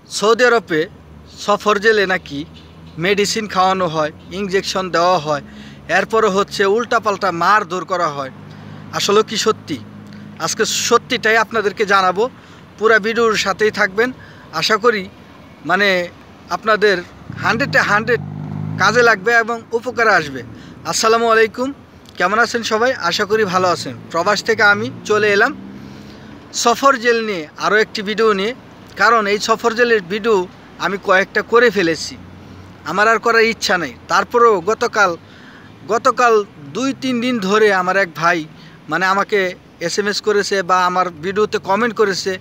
Saudi আরবে সফর জেলে নাকি মেডিসিন খাওয়ানো হয়, ইনজেকশন দেওয়া হয়, এরপরে হচ্ছে উল্টাপাল্টা মারধর করা হয়। আসলে কি সত্যি? আজকে সত্যিটাই আপনাদেরকে জানাবো। পুরো ভিডিওর সাথেই থাকবেন। আশা করি মানে আপনাদের 100 কাজে লাগবে এবং উপকারে আসবে। আসসালামু আলাইকুম, কেমন আছেন সবাই? আশা করি ভালো আছেন। প্রবাস থেকে আমি চলে এলাম সফর জেল নিয়ে আরও একটি ভিডিও নিয়ে। কারণ এই সফর জেলের ভিডিও আমি কয়েকটা করে ফেলেছি, আমার আর করার ইচ্ছা নেই। তারপরেও গতকাল 2-3 দিন ধরে আমার এক ভাই মানে আমাকে SMS করেছে বা আমার ভিডিওতে কমেন্ট করেছে,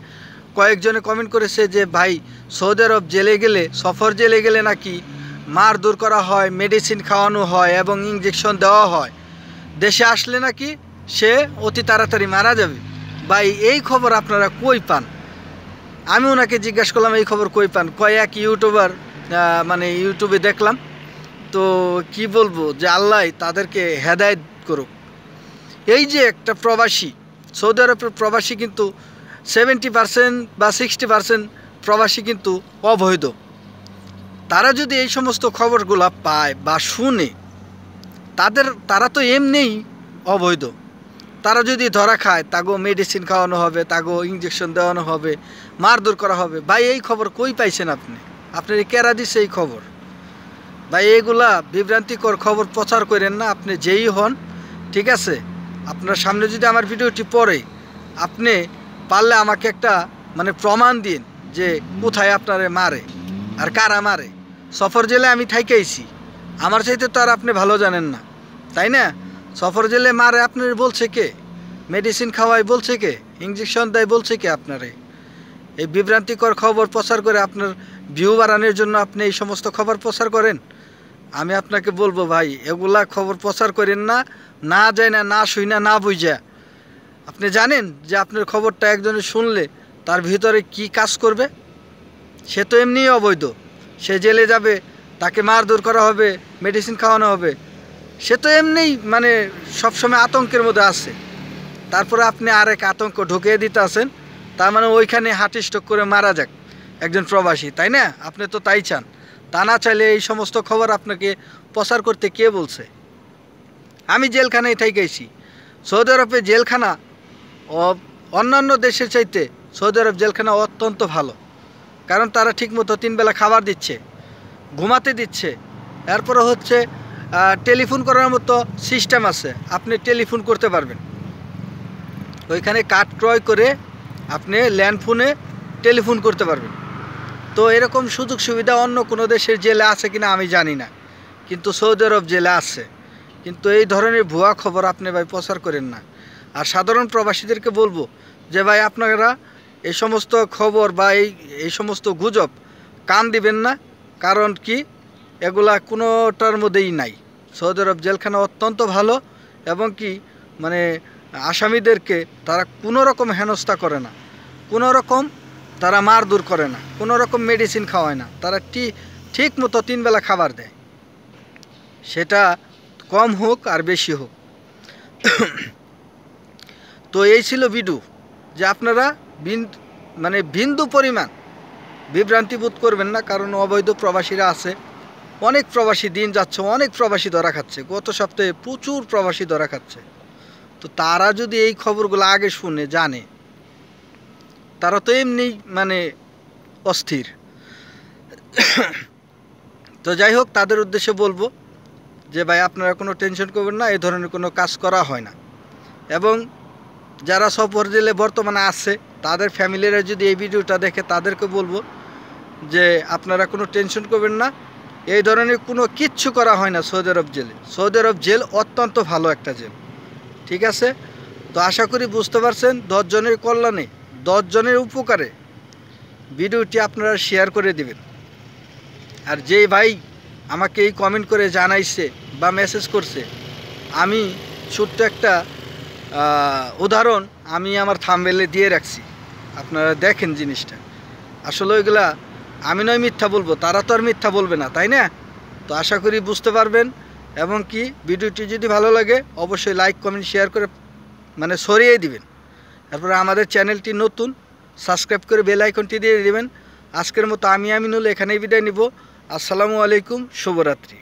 কয়েকজনে কমেন্ট করেছে যে ভাই, সৌদি আরব জেলে গেলে, সফর জেলে গেলে নাকি মারধর করা হয়, মেডিসিন খাওয়ানো হয় এবং ইনজেকশন দেওয়া হয়, দেশে আসলে নাকি সে অতি তাড়াতাড়ি মারা যাবে। ভাই, এই খবর আপনারা কই পান? আমি ওনাকে জিজ্ঞাসা করলাম এই খবর কই পান? কয়েক ইউটিউবার মানে ইউটিউবে দেখলাম। তো কি বলবো, যে আল্লাহ তাদেরকে হেদায়েত করুক। এই যে একটা প্রবাসী, সৌদি আরবের প্রবাসী কিন্তু 70% বা 60% প্রবাসী কিন্তু অবৈধ। তারা যদি এই সমস্ত খবরগুলো পায় বা শুনে, তারা তো এমনিই অবৈধ। তারা যদি ধরা খায়, তাগো মেডিসিন খাওয়ানো হবে, তাগো ইঞ্জেকশন দেওয়ানো হবে, মারধর করা হবে। ভাই, এই খবর কই পাইছেন আপনি? আপনার কেরা দিচ্ছে এই খবর? ভাই, এগুলা বিভ্রান্তিকর খবর প্রচার করেন না, আপনি যেই হন, ঠিক আছে? আপনার সামনে যদি আমার ভিডিওটি পড়ে, আপনি পারলে আমাকে একটা মানে প্রমাণ দিন যে কোথায় আপনারে মারে আর কারা মারে। সফর জেলে আমি থাইকেইছি, আমার চাইতে তো আর আপনি ভালো জানেন না, তাই না? সফর জেলে মারে আপনার বলছে কে? মেডিসিন খাওয়াই বলছে কে? ইঞ্জেকশন দেয় বলছে কে আপনারে? এই বিভ্রান্তিকর খবর প্রচার করে আপনার ভিউ বাড়ানোর জন্য আপনি এই সমস্ত খবর প্রচার করেন। আমি আপনাকে বলবো ভাই, এগুলা খবর প্রচার করেন না, না যায় না, না শুই না, না বুঝা। আপনি জানেন যে আপনার খবরটা একজনে শুনলে তার ভিতরে কি কাজ করবে? সে তো এমনিই অবৈধ, সে জেলে যাবে, তাকে মারধর করা হবে, মেডিসিন খাওয়ানো হবে, সে তো এমনিই মানে সবসময় আতঙ্কের মধ্যে আছে। তারপরে আপনি আরেক আতঙ্ক ঢুকিয়ে দিতে আছেন, তার মানে ওইখানে হার্ট স্ট্রোক করে মারা যাক একজন প্রবাসী, তাই না? আপনি তো তাই চান। তা না চাইলে এই সমস্ত খবর আপনাকে প্রচার করতে কে বলছে? আমি জেলখানায় থাইকেছি। সৌদি আরবে জেলখানা অন্যান্য দেশের চাইতে সৌদি আরব জেলখানা অত্যন্ত ভালো। কারণ তারা ঠিকমতো 3 বেলা খাবার দিচ্ছে, ঘুমাতে দিচ্ছে, এরপরে হচ্ছে টেলিফোন করার মতো সিস্টেম আছে, আপনি টেলিফোন করতে পারবেন। ওইখানে কার্ড ক্রয় করে আপনি ল্যান্ডফোনে টেলিফোন করতে পারবেন। তো এরকম সুযোগ সুবিধা অন্য কোনো দেশের জেলে আছে কিনা আমি জানি না, কিন্তু সৌদি আরব জেলে আছে। কিন্তু এই ধরনের ভুয়া খবর আপনি ভাই প্রচার করেন না। আর সাধারণ প্রবাসীদেরকে বলবো যে ভাই, আপনারা এই সমস্ত খবর বা এই সমস্ত গুজব কান দিবেন না। কারণ কি, এগুলা কোনোটার মধ্যেই নাই। সৌদি আরব জেলখানা অত্যন্ত ভালো এবং কি মানে আসামিদেরকে তারা কোনো রকম হেনস্থা করে না, কোনো রকম তারা মারধর করে না, কোনো রকম মেডিসিন খাওয়ায় না। তারা ঠিক মতো 3 বেলা খাবার দেয়, সেটা কম হোক আর বেশি হোক। তো এই ছিল ভিডিও, যে আপনারা বিন্দু পরিমাণ বিভ্রান্তি বোধ করবেন না। কারণ অবৈধ প্রবাসীরা আছে, অনেক প্রবাসী দিন যাচ্ছে, অনেক প্রবাসী ধরা খাচ্ছে। গত সপ্তাহে প্রচুর প্রবাসী ধরা খাচ্ছে। তো তারা যদি এই খবরগুলো আগে শুনে জানে, তারা তো এমনি মানে অস্থির। তো যাই হোক, তাদের উদ্দেশ্যে বলবো যে ভাই, আপনারা কোনো টেনশন করবেন না, এই ধরনের কোনো কাজ করা হয় না। এবং যারা সফর জেলে বর্তমানে আছে, তাদের ফ্যামিলিরা যদি এই ভিডিওটা দেখে, তাদেরকে বলবো যে আপনারা কোনো টেনশন করবেন না, এই ধরনের কোনো কিচ্ছু করা হয় না সৌদি আরব জেলে। সৌদি আরব জেল অত্যন্ত ভালো একটা জেল, ঠিক আছে? তো আশা করি বুঝতে পারছেন। 10 জনের কল্যাণে, 10 জনের উপকারে ভিডিওটি আপনারা শেয়ার করে দিবেন। আর যেই ভাই আমাকে এই কমেন্ট করে জানাইছে বা মেসেজ করছে, আমি ছোট্ট একটা উদাহরণ আমি আমার থাম্বনেলে দিয়ে রাখছি, আপনারা দেখেন জিনিসটা। আসলে ওইগুলা আমি নয় মিথ্যা বলবো, তারা তো আর মিথ্যা বলবে না, তাই না? তো আশা করি বুঝতে পারবেন। এবং কি ভিডিওটি যদি ভালো লাগে অবশ্যই লাইক কমেন্ট শেয়ার করে মানে ছড়িয়ে দিবেন। তারপরে আমাদের চ্যানেলটি নতুন, সাবস্ক্রাইব করে বেল আইকনটি দিয়ে দিবেন। আজকের মতো আমি আমিনুল এখানেই বিদায় নিব। আসসালামু আলাইকুম, শুভরাত্রি।